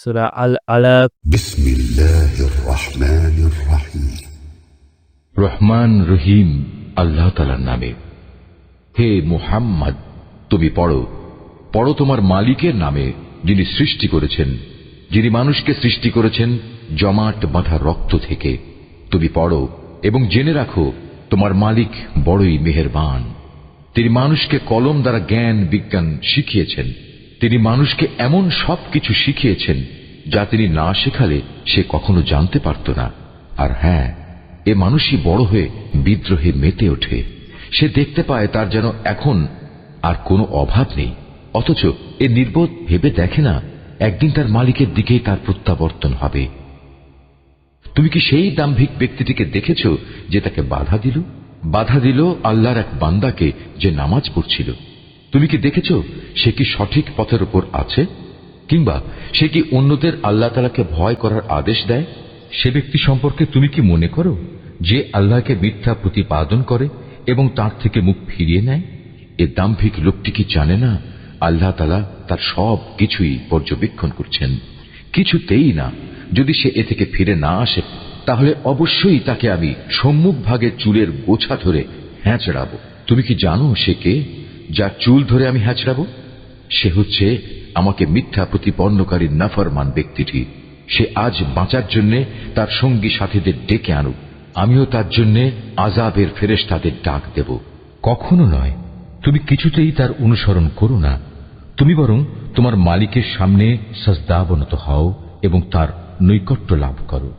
সূরা আল আলাক। বিসমিল্লাহির রহমানির রহিম। রহমান রহিম আল্লাহ তাআলার নামে। হে মুহাম্মদ, তুমি পড়ো পড়ো তোমার মালিকের নামে, যিনি সৃষ্টি করেছেন, যিনি মানুষকে সৃষ্টি করেছেন জমাট বাঁধা রক্ত থেকে। তুমি পড়ো এবং জেনে রাখো, তোমার মালিক বড়ই মেহেরবান। তিনি মানুষকে কলম দ্বারা জ্ঞান বিজ্ঞান শিখিয়েছেন। তিনি মানুষকে এমন সবকিছু শিখিয়েছেন যা তিনি না শেখালে সে কখনো জানতে পারত না। আর হ্যাঁ, এ মানুষই বড় হয়ে বিদ্রোহে মেতে ওঠে। সে দেখতে পায় তার যেন এখন আর কোনো অভাব নেই, অথচ এ নির্বোধ ভেবে দেখে না একদিন তার মালিকের দিকেই তার প্রত্যাবর্তন হবে। তুমি কি সেই দাম্ভিক ব্যক্তিটিকে দেখেছ যে তাকে বাধা দিল আল্লাহর এক বান্দাকে যে নামাজ পড়ছিল? তুমি কি দেখেছ সে কি সঠিক পথের উপর আছে? কিংবা সে কি অন্যদের আল্লাহ তাআলাকে ভয় করার আদেশ দেয়? সে ব্যক্তি সম্পর্কে তুমি কি মনে করো যে আল্লাহকে মিথ্যা প্রতিপাদন করে এবং তার থেকে মুখ ফিরিয়ে নেয়? এ দাম্ভিক লোকটি কি জানে না আল্লাহ তাআলা তার সব কিছুই পর্যবেক্ষণ করছেন? কিছুতেই না। যদি সে এ থেকে ফিরে না আসে, তাহলে অবশ্যই তাকে আমি সম্মুখ ভাগে চুলের গোছা ধরে হ্যাঁচড়াবো। তুমি কি জানো সে কে, যার চুল ধরে আমি হ্যাঁচড়াবো? সে হচ্ছে আমাকে মিথ্যা প্রতিপন্নকারী নাফরমান ব্যক্তিটি। সে আজ বাঁচার জন্য তার সঙ্গী সাথীদের ডেকে আনুক, আমিও তার জন্য আযাবের ফেরেশতাদের ডাক দেব। কখনো নয়, তুমি কিছুতেই তার অনুসরণ করো না। তুমি বরং তোমার মালিকের সামনে সাজদাবনত হও এবং তার নৈকট্য লাভ করো।